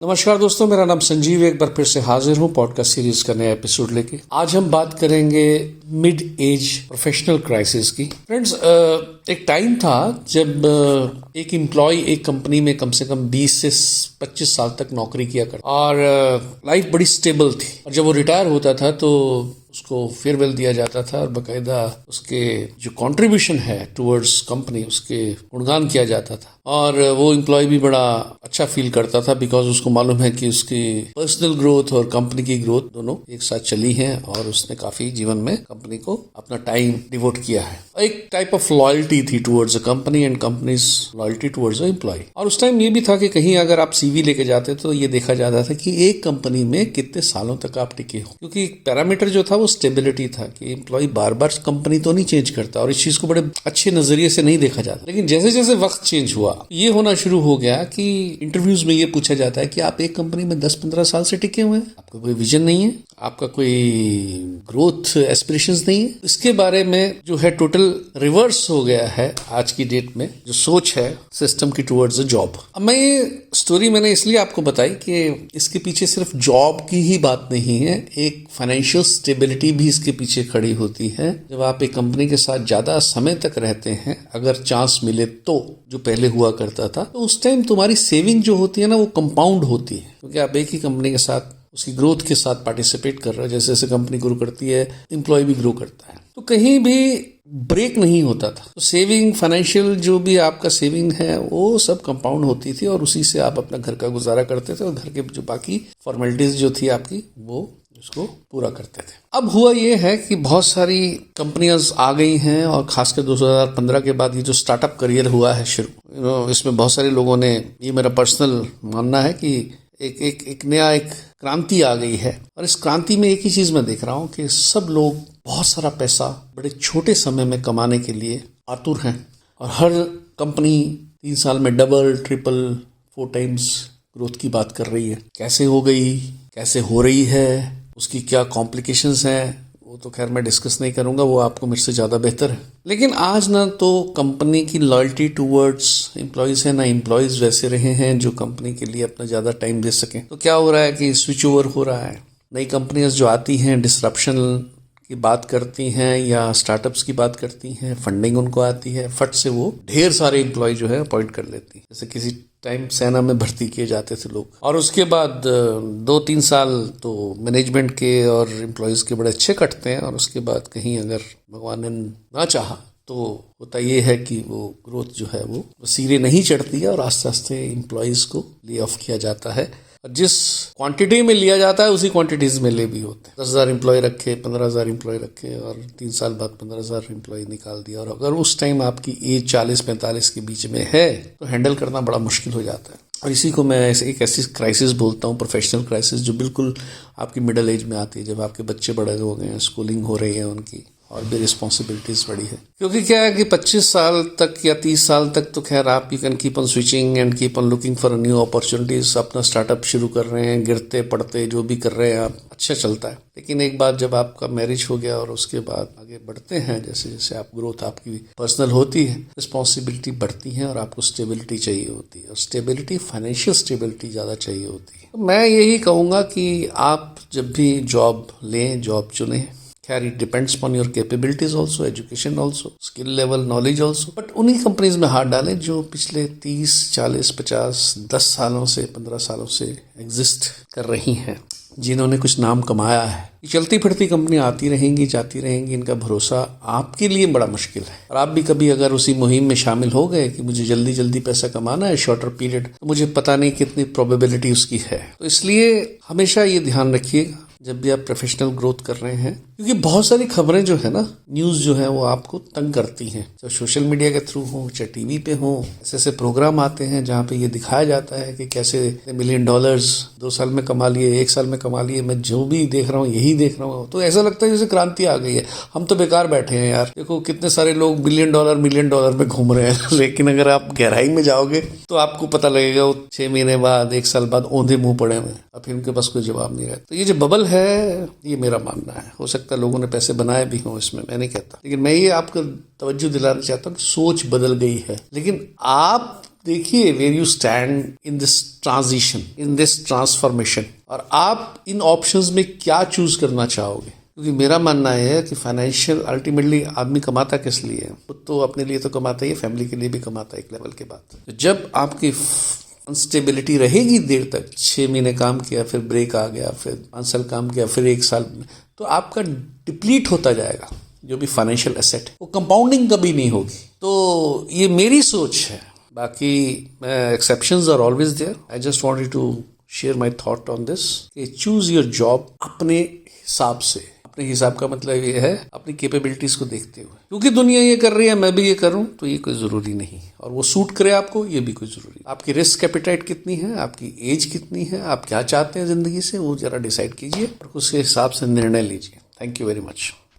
नमस्कार दोस्तों, मेरा नाम संजीव, एक बार फिर से हाजिर हूँ पॉडकास्ट सीरीज का नया एपिसोड लेके। आज हम बात करेंगे मिड एज प्रोफेशनल क्राइसिस की। फ्रेंड्स, एक टाइम था जब एक एम्प्लॉय एक कंपनी में कम से कम 20 से 25 साल तक नौकरी किया करता और लाइफ बड़ी स्टेबल थी। और जब वो रिटायर होता था तो उसको फेयरवेल दिया जाता था और बाकायदा उसके जो कंट्रीब्यूशन है टुवर्ड्स कंपनी उसके गुणगान किया जाता था। और वो एम्प्लॉय भी बड़ा अच्छा फील करता था बिकॉज उसको मालूम है कि उसकी पर्सनल ग्रोथ और कंपनी की ग्रोथ दोनों एक साथ चली हैं और उसने काफी जीवन में कंपनी को अपना टाइम डिवोट किया है। एक टाइप ऑफ लॉयल्टी थी towards a company and companies loyalty towards a employ. और उस टाइम ये भी था कि कहीं अगर आप सीवी लेके जाते तो ये देखा जाता था कि एक कंपनी में कितने सालों तक आप टिके हो, क्योंकि पैरामीटर जो था वो स्टेबिलिटी था कि एम्प्लॉय बार बार कंपनी तो नहीं चेंज करता और इस चीज को बड़े अच्छे नजरिए से नहीं देखा जाता। लेकिन जैसे जैसे वक्त चेंज हुआ ये होना शुरू हो गया कि इंटरव्यूज में ये पूछा जाता है कि आप एक कंपनी में 10-15 साल से टिके हुए हैं, आपका कोई विजन नहीं है, आपका कोई ग्रोथ एस्पिरेशंस नहीं है। इसके बारे में जो है टोटल रिवर्स हो गया है आज की डेट में जो सोच है सिस्टम की टुवर्ड्स अ जॉब। अब मैं ये स्टोरी मैंने इसलिए आपको बताई कि इसके पीछे सिर्फ जॉब की ही बात नहीं है, एक फाइनेंशियल स्टेबिलिटी भी इसके पीछे खड़ी होती है। जब आप एक कंपनी के साथ ज्यादा समय तक रहते हैं, अगर चांस मिले तो, जो पहले हुआ करता था, तो उस टाइम तुम्हारी सेविंग जो होती है ना वो कंपाउंड होती है, क्योंकि आप एक ही कंपनी के साथ उसकी ग्रोथ के साथ पार्टिसिपेट कर रहे हो। जैसे जैसे कंपनी ग्रो करती है एम्प्लॉय भी ग्रो करता है, तो कहीं भी ब्रेक नहीं होता था। तो सेविंग, फाइनेंशियल जो भी आपका सेविंग है वो सब कंपाउंड होती थी और उसी से आप अपना घर का गुजारा करते थे और घर के जो बाकी फॉर्मेलिटीज जो थी आपकी वो उसको पूरा करते थे। अब हुआ ये है कि बहुत सारी कंपनियां आ गई हैं और खासकर 2015 के बाद ये जो स्टार्टअप करियर हुआ है शुरू, इसमें बहुत सारे लोगों ने, ये मेरा पर्सनल मानना है कि एक नया एक क्रांति आ गई है। और इस क्रांति में एक ही चीज मैं देख रहा हूँ कि सब लोग बहुत सारा पैसा बड़े छोटे समय में कमाने के लिए आतुर हैं और हर कंपनी 3 साल में डबल, ट्रिपल, 4 टाइम्स ग्रोथ की बात कर रही है। कैसे हो गई, कैसे हो रही है, उसकी क्या कॉम्प्लिकेशंस हैं, वो तो खैर मैं डिस्कस नहीं करूंगा, वो आपको मेरे से ज़्यादा बेहतर है। लेकिन आज ना तो कंपनी की लॉयल्टी टूवर्ड्स एम्प्लॉयज़ है, ना एम्प्लॉयज़ वैसे रहे हैं जो कंपनी के लिए अपना ज़्यादा टाइम दे सकें। तो क्या हो रहा है कि स्विच ओवर हो रहा है। नई कंपनियां जो आती हैं डिसरप्शन की बात करती हैं या स्टार्टअप्स की बात करती हैं, फंडिंग उनको आती है, फट से वो ढेर सारे एम्प्लॉय जो है अपॉइंट कर लेती हैं। जैसे किसी टाइम सेना में भर्ती किए जाते थे लोग और उसके बाद 2-3 साल तो मैनेजमेंट के और एम्प्लॉयज़ के बड़े अच्छे कटते हैं और उसके बाद कहीं अगर भगवान ने ना चाहा तो होता ये है कि वो ग्रोथ जो है वो सिरे नहीं चढ़ती है और आस्ते आस्ते एम्प्लॉयज़ को ले ऑफ किया जाता है। जिस क्वांटिटी में लिया जाता है उसी क्वांटिटीज में ले भी होते हैं। 10,000 एम्प्लॉय रखे, 15,000 एम्प्लॉय रखे और 3 साल बाद 15,000 एम्प्लॉय निकाल दिया। और अगर उस टाइम आपकी एज 40-45 के बीच में है तो हैंडल करना बड़ा मुश्किल हो जाता है। और इसी को मैं एक ऐसी क्राइसिस बोलता हूँ, प्रोफेशनल क्राइसिस, जो बिल्कुल आपकी मिडिल एज में आती है, जब आपके बच्चे बड़े हो गए हैं, स्कूलिंग हो रही है उनकी और भी रिस्पॉन्सिबिलिटीज बड़ी है। क्योंकि क्या है कि 25 साल तक या 30 साल तक तो खैर आप you can keep on switching and keep on looking for new opportunities. अपना स्टार्टअप शुरू कर रहे हैं, गिरते पड़ते जो भी कर रहे हैं आप, अच्छा चलता है। लेकिन एक बार जब आपका मैरिज हो गया और उसके बाद आगे बढ़ते हैं, जैसे जैसे आप ग्रोथ आपकी पर्सनल होती है, रिस्पॉन्सिबिलिटी बढ़ती है और आपको स्टेबिलिटी चाहिए होती है और स्टेबिलिटी, फाइनेंशियल स्टेबिलिटी ज़्यादा चाहिए होती है। तो मैं यही कहूँगा कि आप जब भी जॉब लें, जॉब चुनें, खैर it depends upon your capabilities also, education also, skill level, knowledge also, but उन्हीं कंपनीज में हाथ डालें जो पिछले 30, 40, 50, 10 सालों से, 15 सालों से एग्जिस्ट कर रही हैं, जिन्होंने कुछ नाम कमाया है। चलती फिरती कंपनियां आती रहेंगी, जाती रहेंगी, इनका भरोसा आपके लिए बड़ा मुश्किल है। और आप भी कभी अगर उसी मुहिम में शामिल हो गए कि मुझे जल्दी जल्दी पैसा कमाना है, शॉर्टर पीरियड, तो मुझे पता नहीं कितनी प्रोबेबिलिटी उसकी है। तो इसलिए हमेशा ये ध्यान रखिएगा जब भी आप प्रोफेशनल ग्रोथ कर रहे हैं, क्योंकि बहुत सारी खबरें जो है ना, न्यूज़ जो है वो आपको तंग करती हैं, चाहे सोशल मीडिया के थ्रू हो, चाहे टीवी पे हो। ऐसे ऐसे प्रोग्राम आते हैं जहाँ पे ये दिखाया जाता है कि कैसे $1 मिलियन 2 साल में कमा लिए, 1 साल में कमा लिए। मैं जो भी देख रहा हूँ यही देख रहा हूँ, तो ऐसा लगता है जैसे क्रांति आ गई है। हम तो बेकार बैठे हैं यार, देखो कितने सारे लोग $1 मिलियन डॉलर में घूम रहे हैं। लेकिन अगर आप गहराई में जाओगे तो आपको पता लगेगा वो 6 महीने बाद, 1 साल बाद औंधे मुंह पड़े हुए, अब फिर उनके पास कोई जवाब नहीं रहता। तो ये जो बबल है, ये मेरा मानना है। हो सकता है लोगों ने पैसे बनाए भी हों इसमें, मैं नहीं कहता, लेकिन मैं ये आपको तवज्जो दिलाना चाहता हूँ कि सोच बदल गई है। लेकिन आप देखिए where you stand in this transition, in this transformation, और आप इन ऑप्शंस में क्या चूज करना चाहोगे। क्योंकि मेरा मानना है कि फाइनेंशियल अल्टीमेटली आदमी कमाता किस लिए है, खुद तो अपने लिए तो कमाता ही है, फैमिली के लिए भी कमाता है एक लेवल के बाद। तो जब आपकी अनस्टेबिलिटी रहेगी देर तक, 6 महीने काम किया, फिर ब्रेक आ गया, फिर 5 साल काम किया, फिर 1 साल, तो आपका डिप्लीट होता जाएगा जो भी फाइनेंशियल एसेट है, वो कंपाउंडिंग कभी नहीं होगी। तो ये मेरी सोच है, बाकी exceptions are always there. I just wanted to share my thought on this कि चूज योर जॉब अपने हिसाब से। अपने हिसाब का मतलब ये है अपनी कैपेबिलिटीज को देखते हुए, क्योंकि दुनिया ये कर रही है मैं भी ये करूं तो ये कोई जरूरी नहीं, और वो सूट करे आपको ये भी कोई जरूरी। आपकी रिस्क एपेटाइट कितनी है, आपकी एज कितनी है, आप क्या चाहते हैं जिंदगी से, वो जरा डिसाइड कीजिए और उसके हिसाब से निर्णय लीजिए। Thank you very much.